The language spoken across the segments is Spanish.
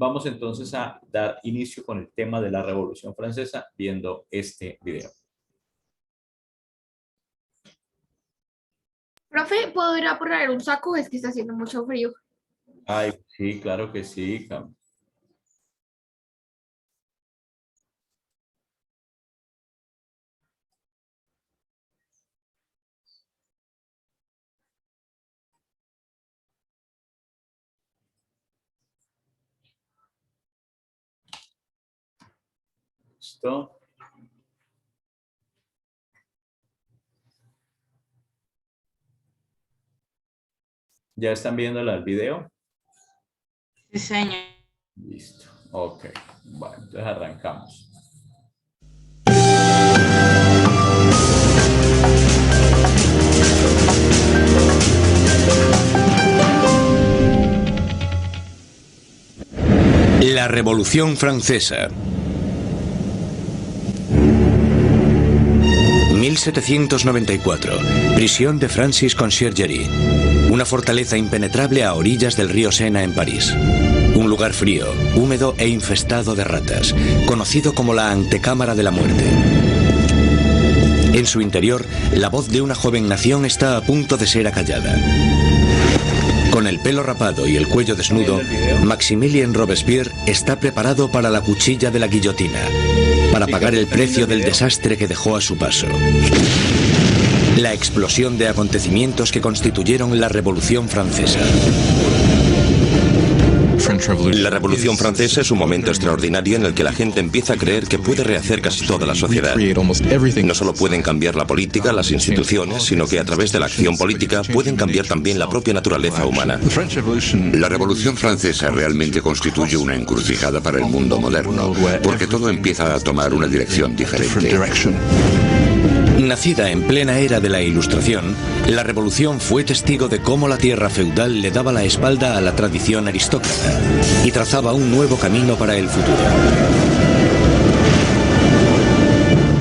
vamos entonces a dar inicio con el tema de la Revolución Francesa viendo este video. Profe, ¿puedo ir a poner un saco? Es que está haciendo mucho frío. Ay, sí, claro que sí, Cam. ¿Listo? ¿Ya están viendo el video? Sí, señor. Listo. Ok. Bueno, entonces arrancamos. La Revolución Francesa. 1794. Prisión de Francis Conciergerie. Una fortaleza impenetrable a orillas del río Sena en París. Un lugar frío, húmedo e infestado de ratas, conocido como la antecámara de la muerte. En su interior, la voz de una joven nación está a punto de ser acallada. Con el pelo rapado y el cuello desnudo, Maximilien Robespierre está preparado para la cuchilla de la guillotina, para pagar el precio del desastre que dejó a su paso. La explosión de acontecimientos que constituyeron la Revolución Francesa. La Revolución Francesa es un momento extraordinario en el que la gente empieza a creer que puede rehacer casi toda la sociedad. No solo pueden cambiar la política, las instituciones, sino que a través de la acción política pueden cambiar también la propia naturaleza humana. La Revolución Francesa realmente constituye una encrucijada para el mundo moderno, porque todo empieza a tomar una dirección diferente. Nacida en plena era de la Ilustración, la Revolución fue testigo de cómo la tierra feudal le daba la espalda a la tradición aristócrata y trazaba un nuevo camino para el futuro.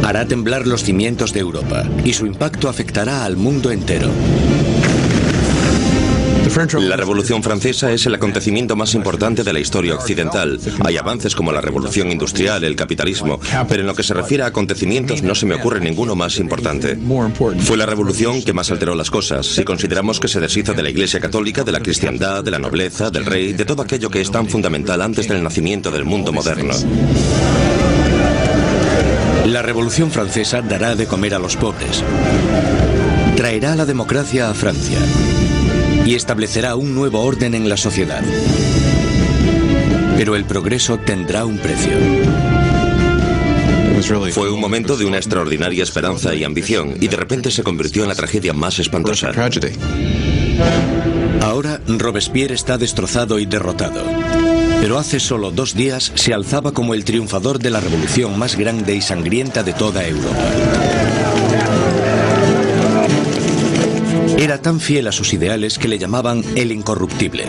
Hará temblar los cimientos de Europa y su impacto afectará al mundo entero. La Revolución Francesa es el acontecimiento más importante de la historia occidental. Hay avances como la Revolución Industrial, el capitalismo, pero en lo que se refiere a acontecimientos no se me ocurre ninguno más importante. Fue la revolución que más alteró las cosas, si consideramos que se deshizo de la Iglesia Católica, de la cristiandad, de la nobleza, del rey, de todo aquello que es tan fundamental antes del nacimiento del mundo moderno. La Revolución Francesa dará de comer a los pobres, traerá la democracia a Francia y establecerá un nuevo orden en la sociedad. Pero el progreso tendrá un precio. Fue un momento de una extraordinaria esperanza y ambición, y de repente se convirtió en la tragedia más espantosa. Ahora Robespierre está destrozado y derrotado. Pero hace solo 2 días se alzaba como el triunfador de la revolución más grande y sangrienta de toda Europa. Era tan fiel a sus ideales que le llamaban el incorruptible.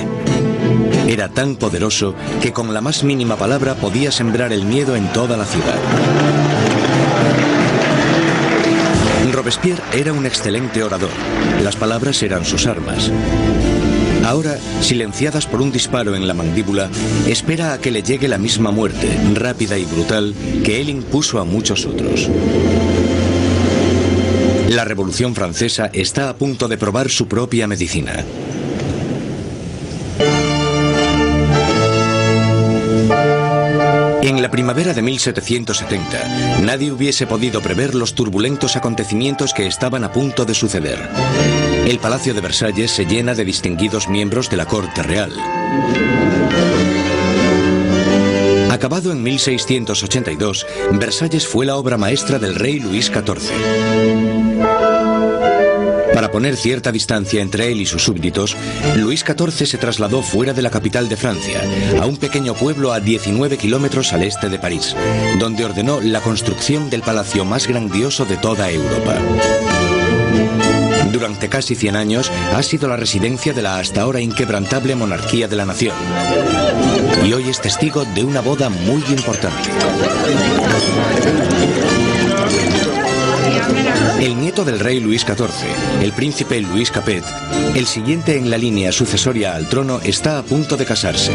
Era tan poderoso que con la más mínima palabra podía sembrar el miedo en toda la ciudad. Robespierre era un excelente orador. Las palabras eran sus armas. Ahora, silenciadas por un disparo en la mandíbula, espera a que le llegue la misma muerte, rápida y brutal, que él impuso a muchos otros. La Revolución Francesa está a punto de probar su propia medicina. En la primavera de 1770, nadie hubiese podido prever los turbulentos acontecimientos que estaban a punto de suceder. El Palacio de Versalles se llena de distinguidos miembros de la corte real. Acabado en 1682, Versalles fue la obra maestra del rey Luis XIV. Para poner cierta distancia entre él y sus súbditos, Luis XIV se trasladó fuera de la capital de Francia, a un pequeño pueblo a 19 kilómetros al este de París, donde ordenó la construcción del palacio más grandioso de toda Europa. Durante casi 100 años ha sido la residencia de la hasta ahora inquebrantable monarquía de la nación. Y hoy es testigo de una boda muy importante. El nieto del rey Luis XIV, el príncipe Luis Capet, el siguiente en la línea sucesoria al trono, está a punto de casarse.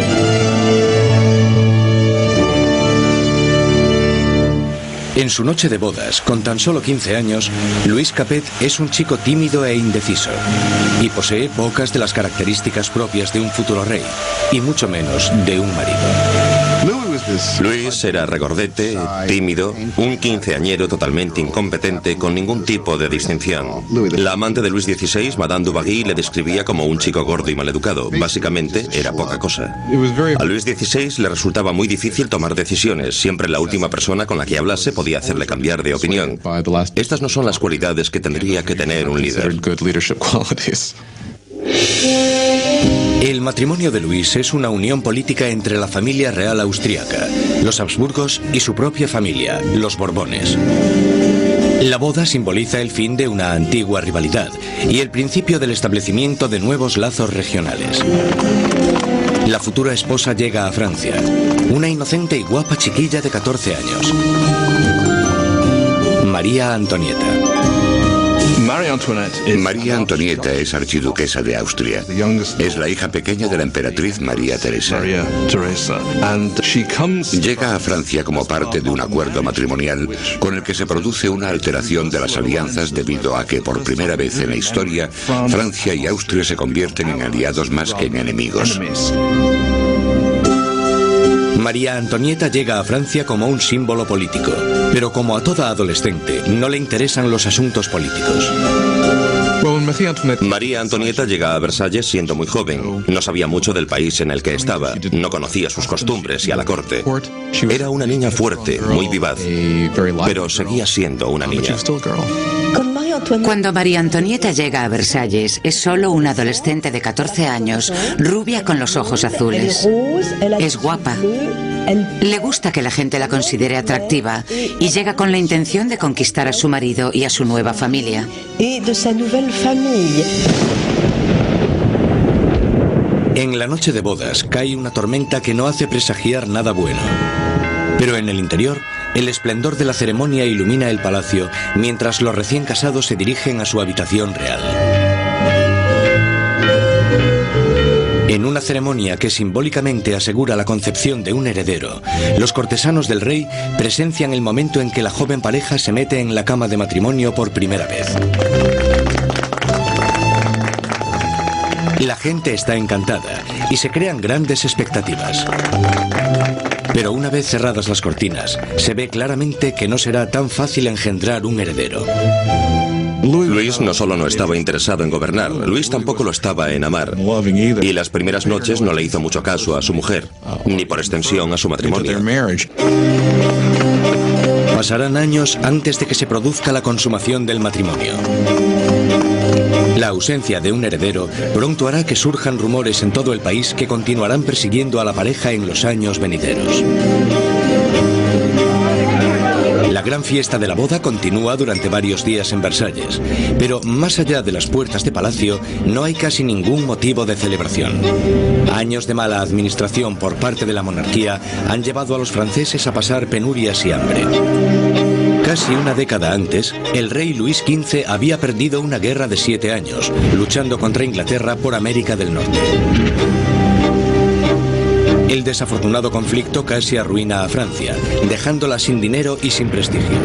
En su noche de bodas, con tan solo 15 años, Louis Capet es un chico tímido e indeciso y posee pocas de las características propias de un futuro rey, y mucho menos de un marido. Luis era regordete, tímido, un quinceañero totalmente incompetente, con ningún tipo de distinción. La amante de Luis XVI, Madame Dubarry, le describía como un chico gordo y maleducado. Básicamente, era poca cosa. A Luis XVI le resultaba muy difícil tomar decisiones. Siempre la última persona con la que hablase podía hacerle cambiar de opinión. Estas no son las cualidades que tendría que tener un líder. El matrimonio de Luis es una unión política entre la familia real austriaca, los Habsburgos, y su propia familia, los Borbones. La boda simboliza el fin de una antigua rivalidad y el principio del establecimiento de nuevos lazos regionales. La futura esposa llega a Francia, una inocente y guapa chiquilla de 14 años. María Antonieta. María Antonieta es archiduquesa de Austria. Es la hija pequeña de la emperatriz María Teresa. Llega a Francia como parte de un acuerdo matrimonial con el que se produce una alteración de las alianzas debido a que por primera vez en la historia Francia y Austria se convierten en aliados más que en enemigos. María Antonieta llega a Francia como un símbolo político, pero como a toda adolescente, no le interesan los asuntos políticos. María Antonieta llega a Versalles siendo muy joven. No sabía mucho del país en el que estaba. No conocía sus costumbres y a la corte. Era una niña fuerte, muy vivaz, pero seguía siendo una niña. Cuando María Antonieta llega a Versalles, es solo una adolescente de 14 años, rubia con los ojos azules. Es guapa. Le gusta que la gente la considere atractiva y llega con la intención de conquistar a su marido y a su nueva familia. En la noche de bodas cae una tormenta que no hace presagiar nada bueno. Pero en el interior, el esplendor de la ceremonia ilumina el palacio mientras los recién casados se dirigen a su habitación real. En una ceremonia que simbólicamente asegura la concepción de un heredero, los cortesanos del rey presencian el momento en que la joven pareja se mete en la cama de matrimonio por primera vez. La gente está encantada y se crean grandes expectativas. Pero una vez cerradas las cortinas, se ve claramente que no será tan fácil engendrar un heredero. Luis no solo no estaba interesado en gobernar, Luis tampoco lo estaba en amar. Y las primeras noches no le hizo mucho caso a su mujer, ni por extensión a su matrimonio. Pasarán años antes de que se produzca la consumación del matrimonio. La ausencia de un heredero pronto hará que surjan rumores en todo el país que continuarán persiguiendo a la pareja en los años venideros. La gran fiesta de la boda continúa durante varios días en Versalles, pero más allá de las puertas de palacio no hay casi ningún motivo de celebración. Años de mala administración por parte de la monarquía han llevado a los franceses a pasar penurias y hambre. Casi una década antes, el rey Luis XV había perdido una guerra de 7 años, luchando contra Inglaterra por América del Norte. El desafortunado conflicto casi arruina a Francia, dejándola sin dinero y sin prestigio.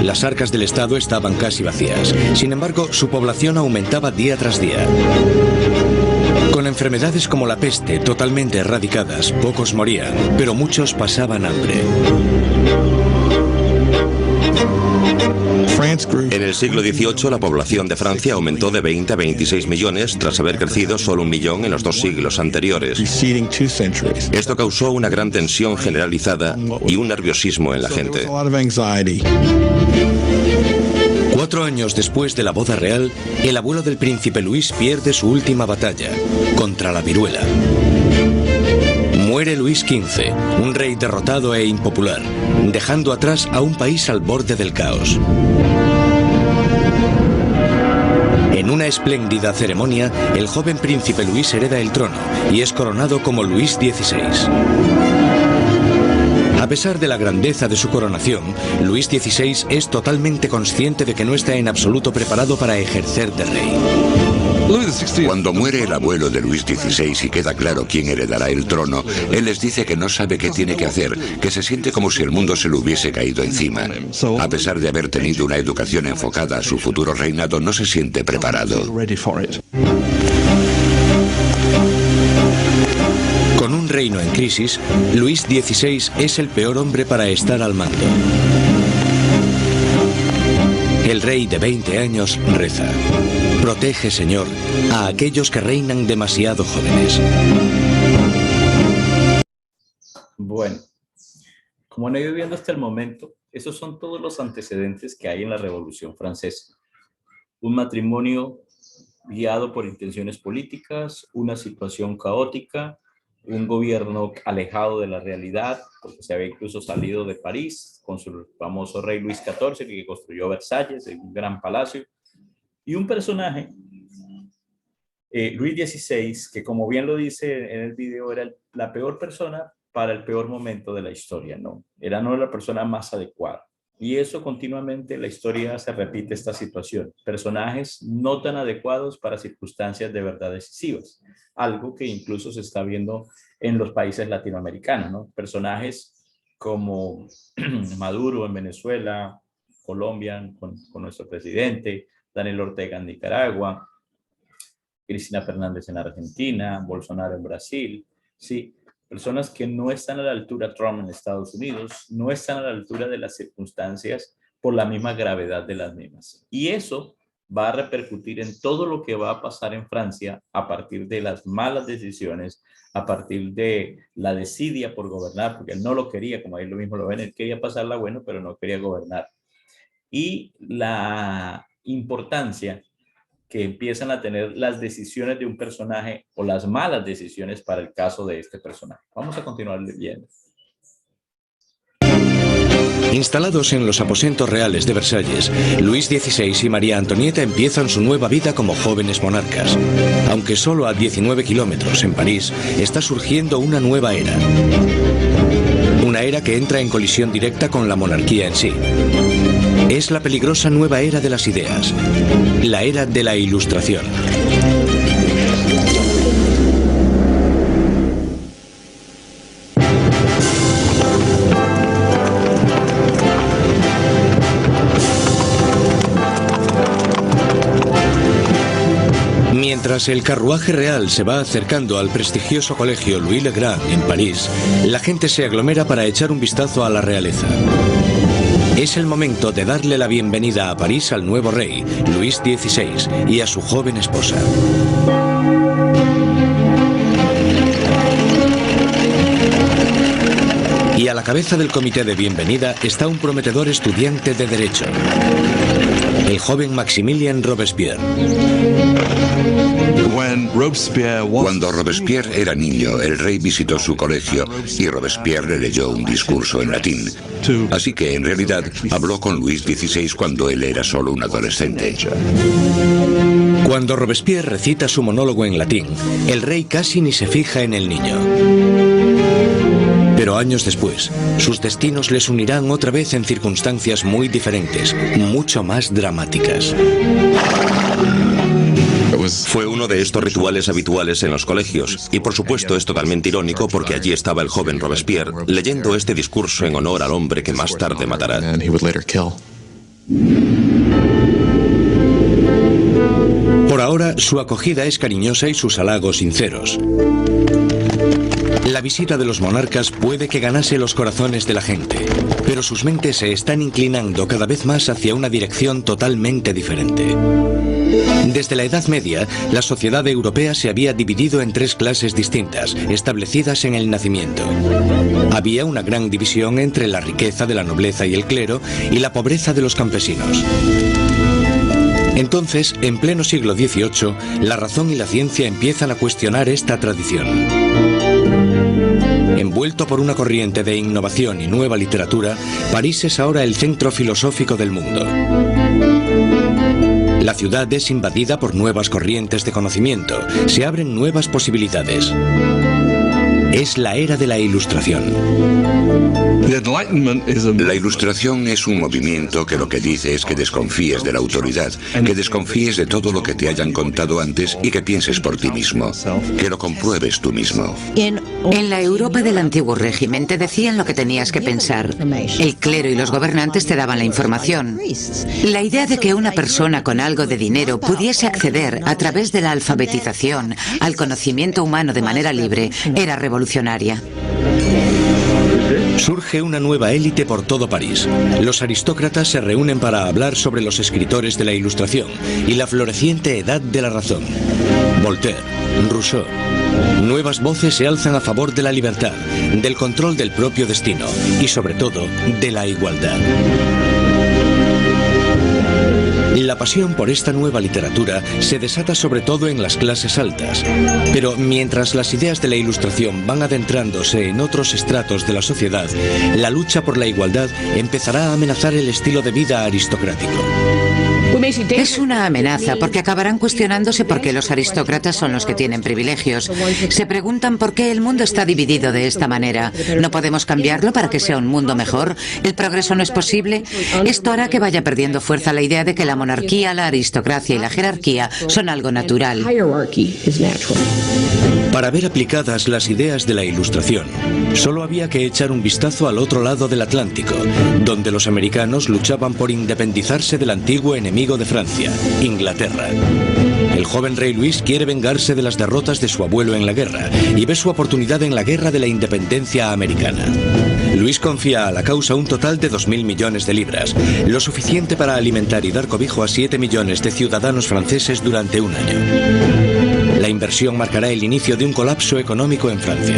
Las arcas del Estado estaban casi vacías. Sin embargo, su población aumentaba día tras día. Con enfermedades como la peste totalmente erradicadas, pocos morían, pero muchos pasaban hambre. En el siglo XVIII la población de Francia aumentó de 20 a 26 millones tras haber crecido solo 1 millón en los 2 siglos anteriores. Esto causó una gran tensión generalizada y un nerviosismo en la gente. 4 años después de la boda real, el abuelo del príncipe Luis pierde su última batalla, contra la viruela. Muere Luis XV, un rey derrotado e impopular, dejando atrás a un país al borde del caos. En una espléndida ceremonia, el joven príncipe Luis hereda el trono y es coronado como Luis XVI. A pesar de la grandeza de su coronación, Luis XVI es totalmente consciente de que no está en absoluto preparado para ejercer de rey. Cuando muere el abuelo de Luis XVI y queda claro quién heredará el trono, él les dice que no sabe qué tiene que hacer, que se siente como si el mundo se le hubiese caído encima. A pesar de haber tenido una educación enfocada a su futuro reinado, no se siente preparado. Con un reino en crisis, Luis XVI es el peor hombre para estar al mando. El rey de 20 años reza: protege, Señor, a aquellos que reinan demasiado jóvenes. Bueno, como han ido viendo hasta el momento, esos son todos los antecedentes que hay en la Revolución Francesa. Un matrimonio guiado por intenciones políticas, una situación caótica, un gobierno alejado de la realidad, porque se había incluso salido de París con su famoso rey Luis XIV, que construyó Versalles, un gran palacio, y un personaje, Luis XVI, que como bien lo dice en el video, era la peor persona para el peor momento de la historia, ¿no? Era no la persona más adecuada. Y eso continuamente en la historia se repite esta situación. Personajes no tan adecuados para circunstancias de verdad decisivas. Algo que incluso se está viendo en los países latinoamericanos, ¿no? Personajes como Maduro en Venezuela, Colombia con nuestro presidente, Daniel Ortega en Nicaragua, Cristina Fernández en Argentina, Bolsonaro en Brasil, sí. Personas que no están a la altura, Trump en Estados Unidos, no están a la altura de las circunstancias por la misma gravedad de las mismas. Y eso va a repercutir en todo lo que va a pasar en Francia a partir de las malas decisiones, a partir de la desidia por gobernar, porque él no lo quería, como ahí lo mismo lo ven, él quería pasarla bueno, pero no quería gobernar. Y la importancia que empiezan a tener las decisiones de un personaje o las malas decisiones para el caso de este personaje. Vamos a continuar leyendo. Instalados en los aposentos reales de Versalles, Luis XVI y María Antonieta empiezan su nueva vida como jóvenes monarcas. Aunque solo a 19 kilómetros en París, está surgiendo una nueva era. Una era que entra en colisión directa con la monarquía en sí. Es la peligrosa nueva era de las ideas, la era de la Ilustración. Mientras el carruaje real se va acercando al prestigioso colegio Louis le Grand en París, la gente se aglomera para echar un vistazo a la realeza. Es el momento de darle la bienvenida a París al nuevo rey, Luis XVI, y a su joven esposa. Y a la cabeza del comité de bienvenida está un prometedor estudiante de Derecho, el joven Maximilien Robespierre. Cuando Robespierre era niño, el rey visitó su colegio y Robespierre le leyó un discurso en latín. Así que, en realidad, habló con Luis XVI cuando él era solo un adolescente. Cuando Robespierre recita su monólogo en latín, el rey casi ni se fija en el niño. Pero años después, sus destinos les unirán otra vez en circunstancias muy diferentes, mucho más dramáticas. Fue uno de estos rituales habituales en los colegios, y por supuesto es totalmente irónico porque allí estaba el joven Robespierre leyendo este discurso en honor al hombre que más tarde matará. Por ahora, su acogida es cariñosa y sus halagos sinceros. La visita de los monarcas puede que ganase los corazones de la gente, pero sus mentes se están inclinando cada vez más hacia una dirección totalmente diferente. Desde la Edad Media, la sociedad europea se había dividido en tres clases distintas, establecidas en el nacimiento. Había una gran división entre la riqueza de la nobleza y el clero y la pobreza de los campesinos. Entonces, en pleno siglo XVIII, la razón y la ciencia empiezan a cuestionar esta tradición. Envuelto por una corriente de innovación y nueva literatura, París es ahora el centro filosófico del mundo. La ciudad es invadida por nuevas corrientes de conocimiento, se abren nuevas posibilidades. Es la era de la Ilustración. La Ilustración es un movimiento que lo que dice es que desconfíes de la autoridad, que desconfíes de todo lo que te hayan contado antes y que pienses por ti mismo, que lo compruebes tú mismo. En la Europa del antiguo régimen te decían lo que tenías que pensar. El clero y los gobernantes te daban la información. La idea de que una persona con algo de dinero pudiese acceder a través de la alfabetización al conocimiento humano de manera libre era revolucionaria. Surge una nueva élite por todo París. Los aristócratas se reúnen para hablar sobre los escritores de la Ilustración y la floreciente edad de la razón. Voltaire, Rousseau. Nuevas voces se alzan a favor de la libertad, del control del propio destino y, sobre todo, de la igualdad. La pasión por esta nueva literatura se desata sobre todo en las clases altas. Pero mientras las ideas de la Ilustración van adentrándose en otros estratos de la sociedad, la lucha por la igualdad empezará a amenazar el estilo de vida aristocrático. Es una amenaza porque acabarán cuestionándose por qué los aristócratas son los que tienen privilegios. Se preguntan por qué el mundo está dividido de esta manera. ¿No podemos cambiarlo para que sea un mundo mejor? ¿El progreso no es posible? Esto hará que vaya perdiendo fuerza la idea de que la monarquía, la aristocracia y la jerarquía son algo natural. Para ver aplicadas las ideas de la Ilustración, solo había que echar un vistazo al otro lado del Atlántico, donde los americanos luchaban por independizarse del antiguo enemigo de Francia, Inglaterra. El joven rey Luis quiere vengarse de las derrotas de su abuelo en la guerra y ve su oportunidad en la guerra de la independencia americana. Luis confía a la causa un total de 2.000 millones de libras, lo suficiente para alimentar y dar cobijo a 7 millones de ciudadanos franceses durante un año. La inversión marcará el inicio de un colapso económico en Francia.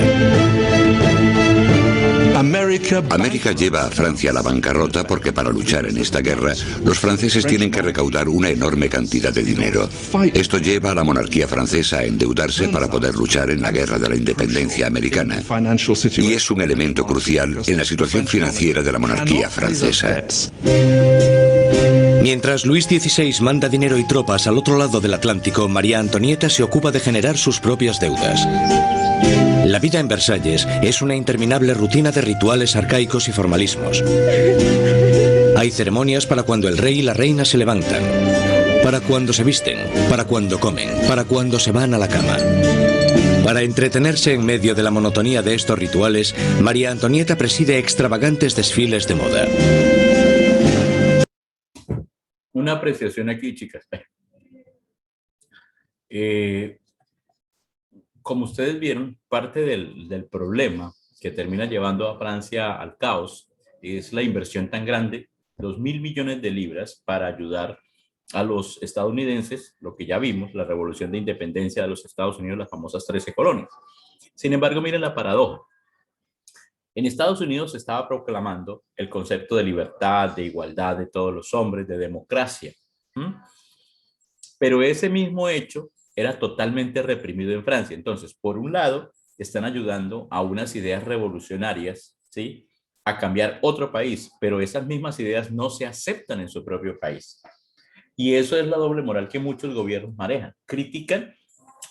América lleva a Francia a la bancarrota porque para luchar en esta guerra, los franceses tienen que recaudar una enorme cantidad de dinero. Esto lleva a la monarquía francesa a endeudarse para poder luchar en la guerra de la independencia americana. Y es un elemento crucial en la situación financiera de la monarquía francesa. Mientras Luis XVI manda dinero y tropas al otro lado del Atlántico, María Antonieta se ocupa de generar sus propias deudas. La vida en Versalles es una interminable rutina de rituales arcaicos y formalismos. Hay ceremonias para cuando el rey y la reina se levantan, para cuando se visten, para cuando comen, para cuando se van a la cama. Para entretenerse en medio de la monotonía de estos rituales, María Antonieta preside extravagantes desfiles de moda. Una apreciación aquí, chicas. Como ustedes vieron, parte del problema que termina llevando a Francia al caos es la inversión tan grande, 2.000 millones de libras para ayudar a los estadounidenses, lo que ya vimos, la revolución de independencia de los Estados Unidos, las famosas 13 colonias. Sin embargo, miren la paradoja. En Estados Unidos se estaba proclamando el concepto de libertad, de igualdad de todos los hombres, de democracia. Pero ese mismo hecho era totalmente reprimido en Francia. Entonces, por un lado, están ayudando a unas ideas revolucionarias, ¿sí?, a cambiar otro país, pero esas mismas ideas no se aceptan en su propio país. Y eso es la doble moral que muchos gobiernos manejan. Critican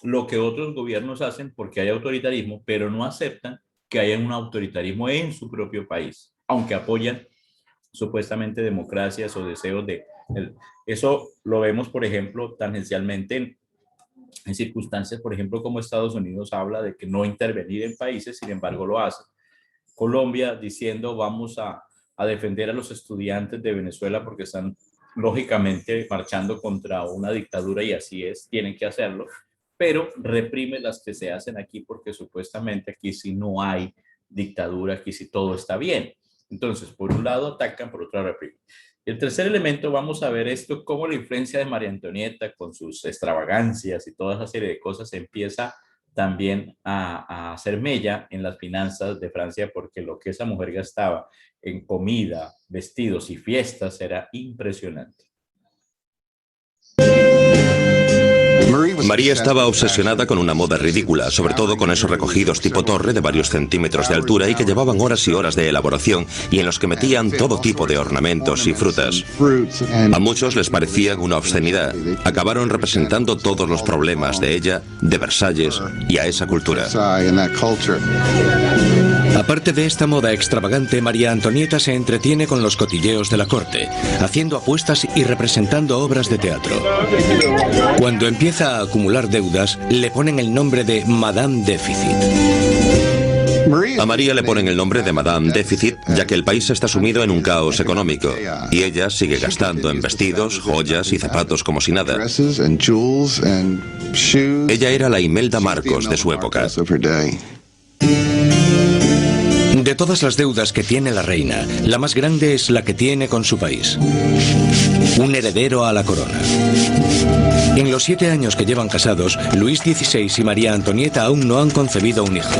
lo que otros gobiernos hacen porque hay autoritarismo, pero no aceptan que haya un autoritarismo en su propio país, aunque apoyan supuestamente democracias o deseos de... Eso lo vemos, por ejemplo, tangencialmente en circunstancias, por ejemplo, como Estados Unidos habla de que no intervenir en países, sin embargo lo hace. Colombia diciendo vamos a defender a los estudiantes de Venezuela porque están lógicamente marchando contra una dictadura y así es, tienen que hacerlo, pero reprime las que se hacen aquí porque supuestamente aquí sí no hay dictadura, aquí sí todo está bien. Entonces, por un lado atacan, por otro reprimen. El tercer elemento, vamos a ver esto, cómo la influencia de María Antonieta con sus extravagancias y toda esa serie de cosas empieza también a hacer mella en las finanzas de Francia, porque lo que esa mujer gastaba en comida, vestidos y fiestas era impresionante. María estaba obsesionada con una moda ridícula, sobre todo con esos recogidos tipo torre de varios centímetros de altura y que llevaban horas y horas de elaboración y en los que metían todo tipo de ornamentos y frutas. A muchos les parecían una obscenidad. Acabaron representando todos los problemas de ella, de Versalles y a esa cultura. Aparte de esta moda extravagante, María Antonieta se entretiene con los cotilleos de la corte, haciendo apuestas y representando obras de teatro. Cuando empieza a acumular deudas, le ponen el nombre de Madame Déficit. A María le ponen el nombre de Madame Déficit, ya que el país está sumido en un caos económico, y ella sigue gastando en vestidos, joyas y zapatos como si nada. Ella era la Imelda Marcos de su época. De todas las deudas que tiene la reina, la más grande es la que tiene con su país. Un heredero a la corona. En los 7 años que llevan casados, Luis XVI y María Antonieta aún no han concebido un hijo.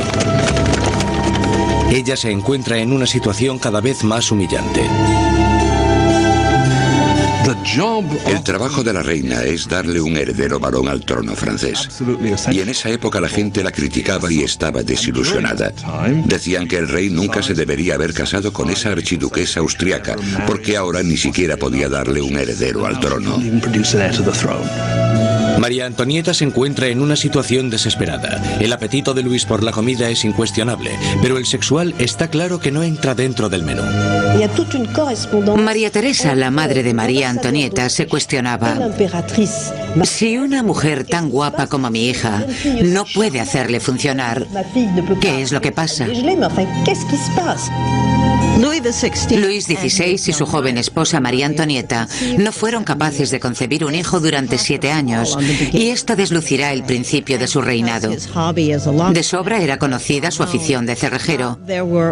Ella se encuentra en una situación cada vez más humillante. El trabajo de la reina es darle un heredero varón al trono francés. Y en esa época la gente la criticaba y estaba desilusionada. Decían que el rey nunca se debería haber casado con esa archiduquesa austriaca, porque ahora ni siquiera podía darle un heredero al trono. María Antonieta se encuentra en una situación desesperada. El apetito de Luis por la comida es incuestionable, pero el sexual está claro que no entra dentro del menú. María Teresa, la madre de María Antonieta, se cuestionaba: si una mujer tan guapa como mi hija no puede hacerle funcionar, ¿qué es lo que pasa? Luis XVI y su joven esposa María Antonieta no fueron capaces de concebir un hijo durante 7 años, y esto deslucirá el principio de su reinado. De sobra era conocida su afición de cerrajero.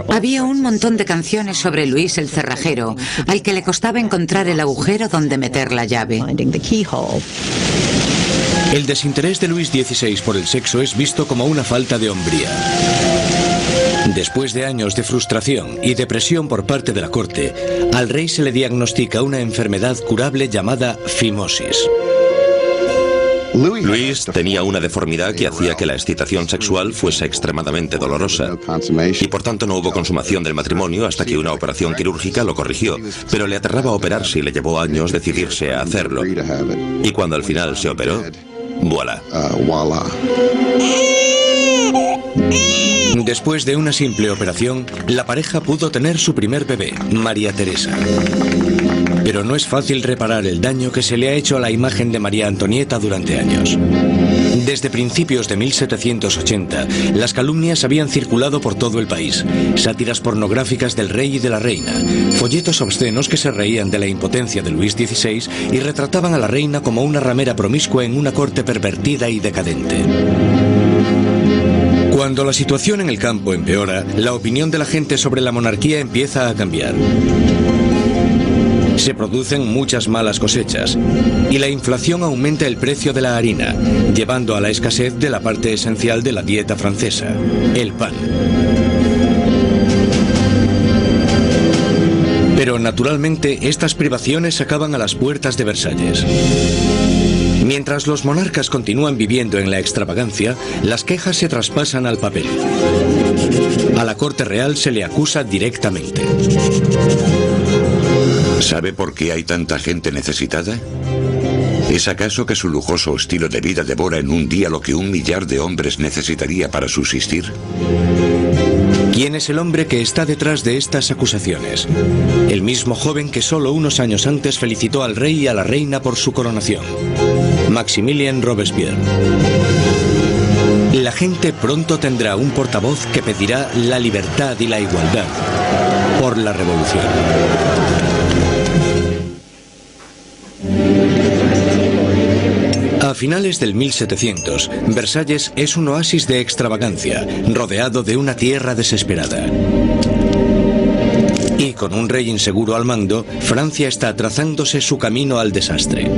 Había un montón de canciones sobre Luis el cerrajero, al que le costaba encontrar el agujero donde meter la llave. El desinterés de Luis XVI por el sexo es visto como una falta de hombría. Después de años de frustración y depresión por parte de la corte, al rey se le diagnostica una enfermedad curable llamada fimosis. Luis tenía una deformidad que hacía que la excitación sexual fuese extremadamente dolorosa, y por tanto no hubo consumación del matrimonio hasta que una operación quirúrgica lo corrigió, pero le aterraba operarse y le llevó años decidirse a hacerlo. Y cuando al final se operó, voilà. Después de una simple operación, la pareja pudo tener su primer bebé, María Teresa. Pero no es fácil reparar el daño que se le ha hecho a la imagen de María Antonieta durante años. Desde principios de 1780, las calumnias habían circulado por todo el país. Sátiras pornográficas del rey y de la reina, folletos obscenos que se reían de la impotencia de Luis XVI y retrataban a la reina como una ramera promiscua en una corte pervertida y decadente. Cuando la situación en el campo empeora, la opinión de la gente sobre la monarquía empieza a cambiar. Se producen muchas malas cosechas y la inflación aumenta el precio de la harina, llevando a la escasez de la parte esencial de la dieta francesa, el pan. Pero naturalmente estas privaciones acaban a las puertas de Versalles. Mientras los monarcas continúan viviendo en la extravagancia, las quejas se traspasan al papel. A la corte real se le acusa directamente. ¿Sabe por qué hay tanta gente necesitada? ¿Es acaso que su lujoso estilo de vida devora en un día lo que 1 millar de hombres necesitaría para subsistir? ¿Quién es el hombre que está detrás de estas acusaciones? El mismo joven que solo unos años antes felicitó al rey y a la reina por su coronación. Maximilien Robespierre. La gente pronto tendrá un portavoz que pedirá la libertad y la igualdad por la revolución. A finales del 1700, Versalles es un oasis de extravagancia, rodeado de una tierra desesperada. Y con un rey inseguro al mando, Francia está trazándose su camino al desastre.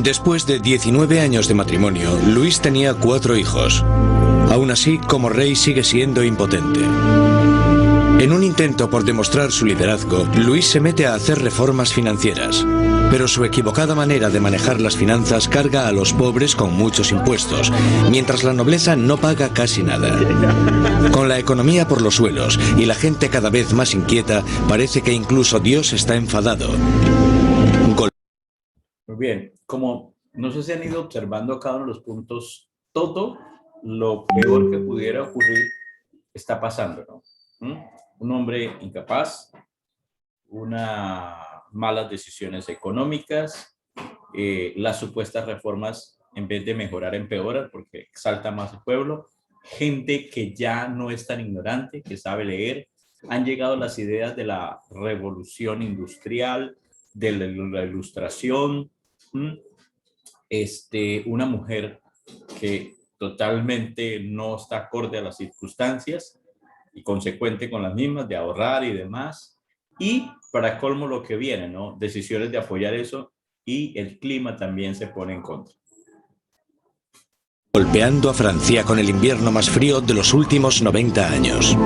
Después de 19 años de matrimonio, Luis tenía 4 hijos. Aún así, como rey sigue siendo impotente. En un intento por demostrar su liderazgo, Luis se mete a hacer reformas financieras. pero su equivocada manera de manejar las finanzas carga a los pobres con muchos impuestos, mientras la nobleza no paga casi nada. Con la economía por los suelos y la gente cada vez más inquieta, parece que incluso Dios está enfadado. Muy bien, como no sé si han ido observando cada uno de los puntos, todo lo peor que pudiera ocurrir está pasando, ¿no? Un hombre incapaz, unas malas decisiones económicas, las supuestas reformas en vez de mejorar empeoran porque exalta más el pueblo, gente que ya no es tan ignorante, que sabe leer, han llegado las ideas de la revolución industrial, de la ilustración, una mujer que totalmente no está acorde a las circunstancias y consecuente con las mismas, de ahorrar y demás. Y para colmo lo que viene, ¿no? Decisiones de apoyar eso y el clima también se pone en contra. Golpeando a Francia con el invierno más frío de los últimos 90 años.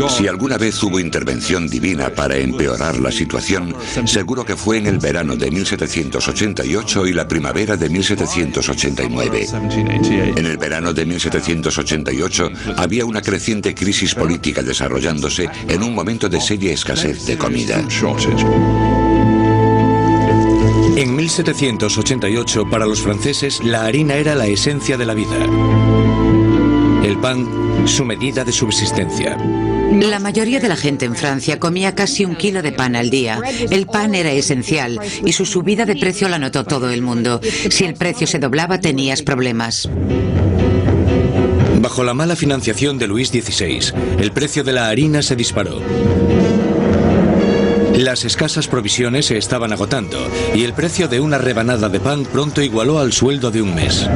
Si alguna vez hubo intervención divina para empeorar la situación, seguro que fue en el verano de 1788 y la primavera de 1789. En el verano de 1788 había una creciente crisis política desarrollándose en un momento de seria escasez de comida. En 1788, para los franceses, la harina era la esencia de la vida. El pan, su medida de subsistencia. La mayoría de la gente en Francia comía casi 1 kilo de pan al día. El pan era esencial y su subida de precio la notó todo el mundo. Si el precio se doblaba, tenías problemas. Bajo la mala financiación de Luis XVI, el precio de la harina se disparó. Las escasas provisiones se estaban agotando y el precio de una rebanada de pan pronto igualó al sueldo de un mes.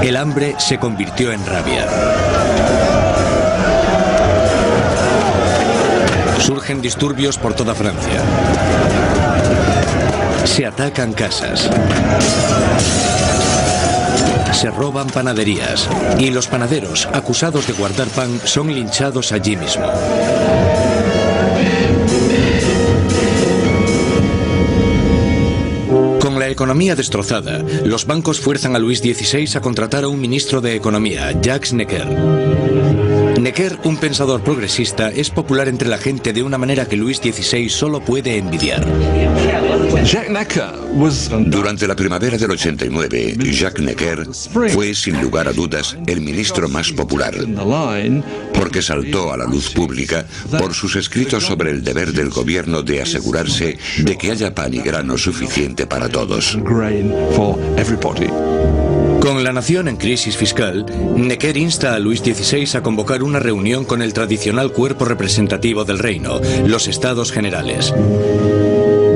El hambre se convirtió en rabia. Surgen disturbios por toda Francia. Se atacan casas. Se roban panaderías. Y los panaderos, acusados de guardar pan, son linchados allí mismo. Con la economía destrozada, los bancos fuerzan a Luis XVI a contratar a un ministro de Economía, Jacques Necker. Necker, un pensador progresista, es popular entre la gente de una manera que Luis XVI solo puede envidiar. Durante la primavera del 89, Jacques Necker fue, sin lugar a dudas, el ministro más popular, porque saltó a la luz pública por sus escritos sobre el deber del gobierno de asegurarse de que haya pan y grano suficiente para todos. Con la nación en crisis fiscal, Necker insta a Luis XVI a convocar una reunión con el tradicional cuerpo representativo del reino, los Estados Generales.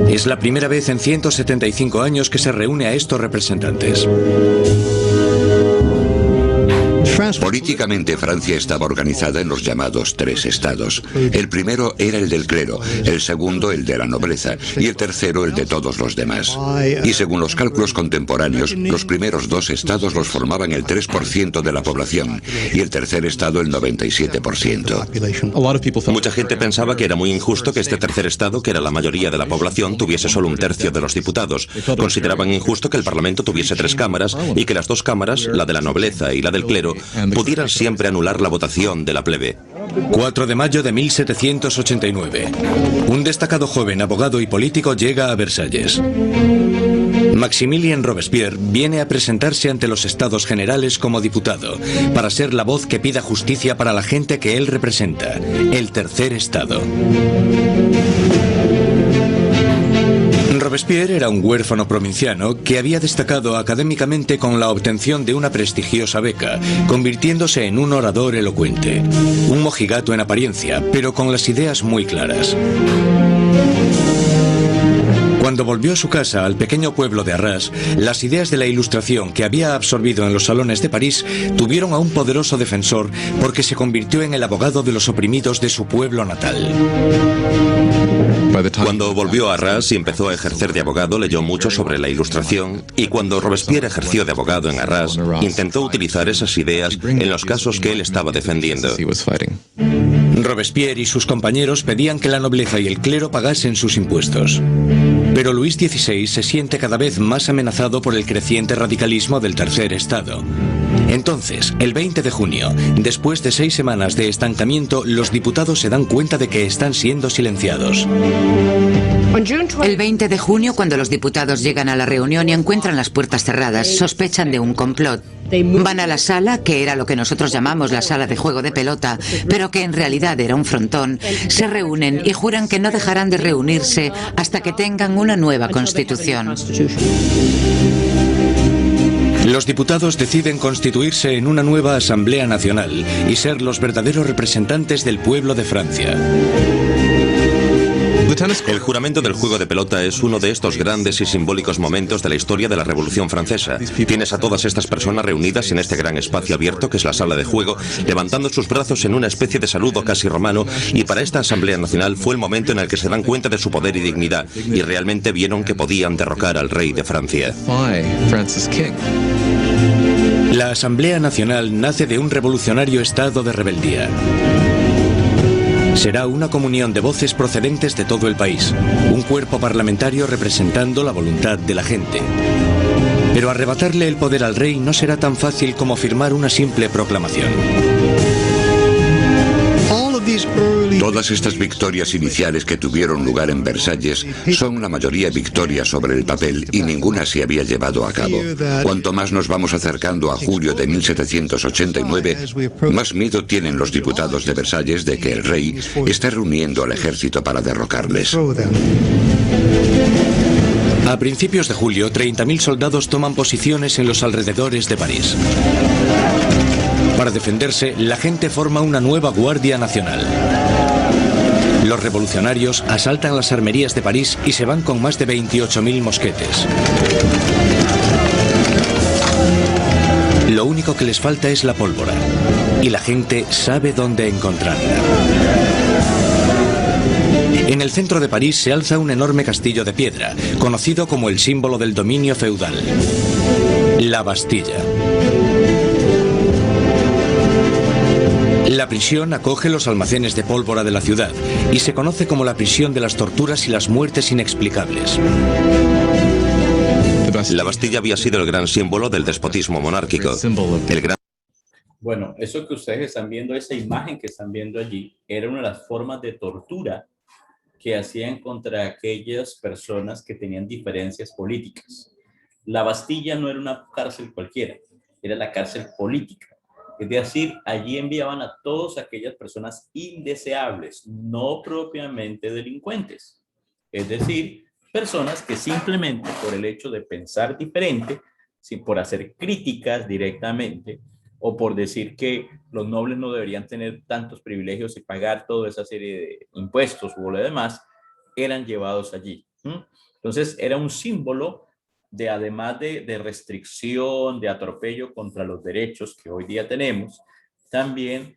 Es la primera vez en 175 años que se reúne a estos representantes. Políticamente, Francia estaba organizada en los llamados 3 estados. El primero era el del clero, el segundo el de la nobleza y el tercero el de todos los demás. Y según los cálculos contemporáneos, los primeros 2 estados los formaban el 3% de la población y el tercer estado el 97%. Mucha gente pensaba que era muy injusto que este tercer estado, que era la mayoría de la población, tuviese solo 1/3 de los diputados. Consideraban injusto que el Parlamento tuviese 3 cámaras y que las 2 cámaras, la de la nobleza y la del clero, pudieran siempre anular la votación de la plebe. 4 de mayo de 1789. Un destacado joven abogado y político llega a Versalles. Maximilien Robespierre viene a presentarse ante los Estados Generales como diputado, para ser la voz que pida justicia para la gente que él representa, el tercer estado. Robespierre era un huérfano provinciano que había destacado académicamente con la obtención de una prestigiosa beca, convirtiéndose en un orador elocuente. Un mojigato en apariencia, pero con las ideas muy claras. Cuando volvió a su casa, al pequeño pueblo de Arras, las ideas de la Ilustración que había absorbido en los salones de París tuvieron a un poderoso defensor porque se convirtió en el abogado de los oprimidos de su pueblo natal. Cuando volvió a Arras y empezó a ejercer de abogado, leyó mucho sobre la Ilustración, y cuando Robespierre ejerció de abogado en Arras, intentó utilizar esas ideas en los casos que él estaba defendiendo. Robespierre y sus compañeros pedían que la nobleza y el clero pagasen sus impuestos. Pero Luis XVI se siente cada vez más amenazado por el creciente radicalismo del Tercer Estado. Entonces, el 20 de junio, después de 6 semanas de estancamiento, los diputados se dan cuenta de que están siendo silenciados. El 20 de junio, cuando los diputados llegan a la reunión y encuentran las puertas cerradas, sospechan de un complot. Van a la sala, que era lo que nosotros llamamos la sala de juego de pelota, pero que en realidad era un frontón. Se reúnen y juran que no dejarán de reunirse hasta que tengan una nueva constitución. Los diputados deciden constituirse en una nueva Asamblea Nacional y ser los verdaderos representantes del pueblo de Francia. El juramento del juego de pelota es uno de estos grandes y simbólicos momentos de la historia de la Revolución Francesa. Tienes a todas estas personas reunidas en este gran espacio abierto que es la sala de juego, levantando sus brazos en una especie de saludo casi romano, y para esta Asamblea Nacional fue el momento en el que se dan cuenta de su poder y dignidad, y realmente vieron que podían derrocar al rey de Francia. La Asamblea Nacional nace de un revolucionario estado de rebeldía. Será una comunión de voces procedentes de todo el país, un cuerpo parlamentario representando la voluntad de la gente. Pero arrebatarle el poder al rey no será tan fácil como firmar una simple proclamación. Todas estas victorias iniciales que tuvieron lugar en Versalles son la mayoría victorias sobre el papel y ninguna se había llevado a cabo. Cuanto más nos vamos acercando a julio de 1789, más miedo tienen los diputados de Versalles de que el rey esté reuniendo al ejército para derrocarles. A principios de julio, 30.000 soldados toman posiciones en los alrededores de París. Para defenderse, la gente forma una nueva Guardia Nacional. Los revolucionarios asaltan las armerías de París y se van con más de 28.000 mosquetes. Lo único que les falta es la pólvora, y la gente sabe dónde encontrarla. En el centro de París se alza un enorme castillo de piedra, conocido como el símbolo del dominio feudal, la Bastilla. La prisión acoge los almacenes de pólvora de la ciudad y se conoce como la prisión de las torturas y las muertes inexplicables. La Bastilla había sido el gran símbolo del despotismo monárquico. Bueno, eso que ustedes están viendo, esa imagen que están viendo allí, era una de las formas de tortura que hacían contra aquellas personas que tenían diferencias políticas. La Bastilla no era una cárcel cualquiera, era la cárcel política. Es decir, allí enviaban a todas aquellas personas indeseables, no propiamente delincuentes. Es decir, personas que simplemente por el hecho de pensar diferente, por hacer críticas directamente, o por decir que los nobles no deberían tener tantos privilegios y pagar toda esa serie de impuestos o lo demás, eran llevados allí. Entonces, era un símbolo de, además de restricción, de atropello contra los derechos que hoy día tenemos, también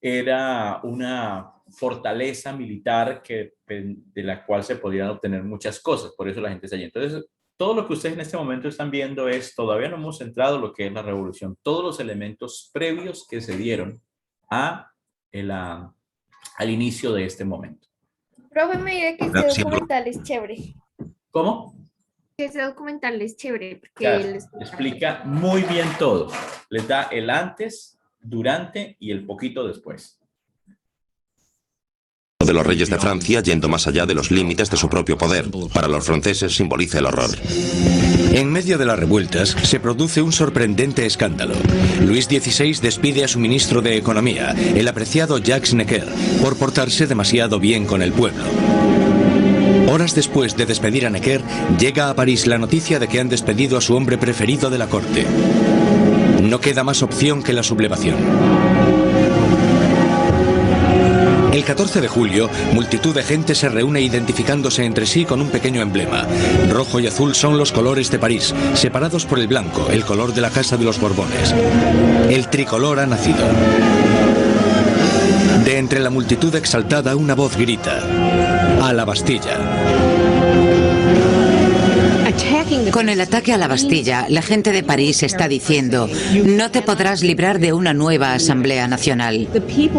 era una fortaleza militar de la cual se podían obtener muchas cosas, por eso la gente está allí. Entonces, todo lo que ustedes en este momento están viendo todavía no hemos entrado en lo que es la revolución, todos los elementos previos que se dieron al inicio de este momento. Profe, me diré que este documental es chévere. ¿Cómo? Ese documental es chévere porque Claro, él explica muy bien todo. Les da el antes, durante y el poquito después. De los reyes de Francia yendo más allá de los límites de su propio poder. Para los franceses simboliza el horror. En medio de las revueltas se produce un sorprendente escándalo. Luis XVI despide a su ministro de Economía, el apreciado Jacques Necker, por portarse demasiado bien con el pueblo. Horas después de despedir a Necker, llega a París la noticia de que han despedido a su hombre preferido de la corte. No queda más opción que la sublevación. El 14 de julio, multitud de gente se reúne identificándose entre sí con un pequeño emblema. Rojo y azul son los colores de París, separados por el blanco, el color de la Casa de los Borbones. El tricolor ha nacido. De entre la multitud exaltada, una voz grita: ¡A la Bastilla! Con el ataque a la Bastilla, la gente de París está diciendo: no te podrás librar de una nueva Asamblea Nacional.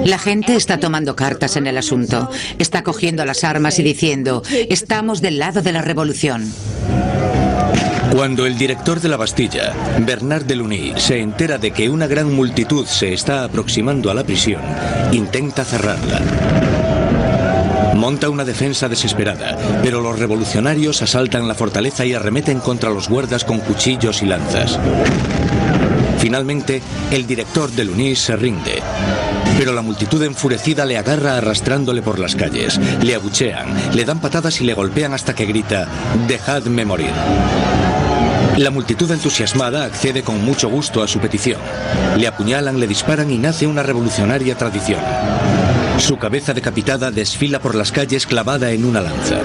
La gente está tomando cartas en el asunto. Está cogiendo las armas y diciendo: estamos del lado de la revolución. Cuando el director de la Bastilla, Bernard Delaunay, se entera de que una gran multitud se está aproximando a la prisión, intenta cerrarla. Monta una defensa desesperada, pero los revolucionarios asaltan la fortaleza y arremeten contra los guardas con cuchillos y lanzas. Finalmente, el director Delaunay se rinde, pero la multitud enfurecida le agarra arrastrándole por las calles, le abuchean, le dan patadas y le golpean hasta que grita: «¡Dejadme morir!». La multitud entusiasmada accede con mucho gusto a su petición. Le apuñalan, le disparan y nace una revolucionaria tradición. Su cabeza decapitada desfila por las calles clavada en una lanza.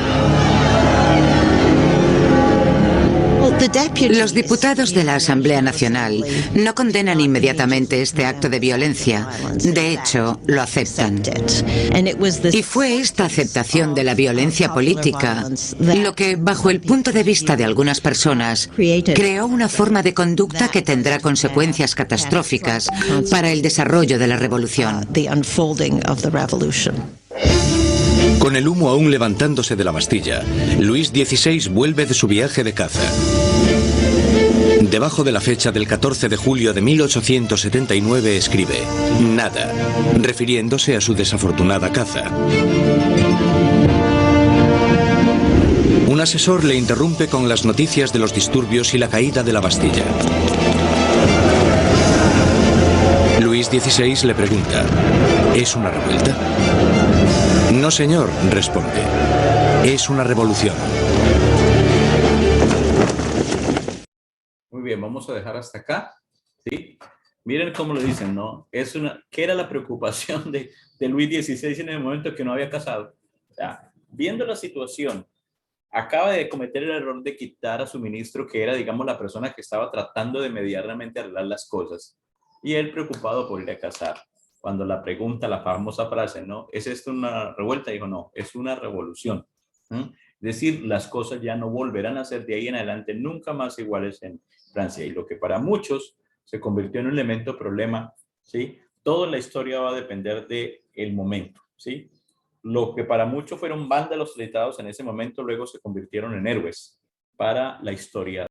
Los diputados de la Asamblea Nacional no condenan inmediatamente este acto de violencia. De hecho, lo aceptan. Y fue esta aceptación de la violencia política lo que, bajo el punto de vista de algunas personas, creó una forma de conducta que tendrá consecuencias catastróficas para el desarrollo de la revolución. Con el humo aún levantándose de la Bastilla, Luis XVI vuelve de su viaje de caza. Debajo de la fecha del 14 de julio de 1879 escribe: «Nada», refiriéndose a su desafortunada caza. Un asesor le interrumpe con las noticias de los disturbios y la caída de la Bastilla. Luis XVI le pregunta: «¿Es una revuelta?». «No, señor», responde. «Es una revolución». Muy bien, vamos a dejar hasta acá. ¿Sí? Miren cómo lo dicen, ¿no? ¿Qué era la preocupación de Luis XVI en el momento que no había casado? O sea, viendo la situación, acaba de cometer el error de quitar a su ministro, que era, digamos, la persona que estaba tratando de medianamente arreglar las cosas. Y él preocupado por ir a casar. Cuando la pregunta, la famosa frase, ¿no? ¿Es esto una revuelta? Dijo: no, es una revolución. Es decir, las cosas ya no volverán a ser de ahí en adelante nunca más iguales en Francia. Y lo que para muchos se convirtió en un elemento problema, ¿sí? Todo en la historia va a depender del momento, ¿sí? Lo que para muchos fueron vándalos tratados en ese momento, luego se convirtieron en héroes para la historia.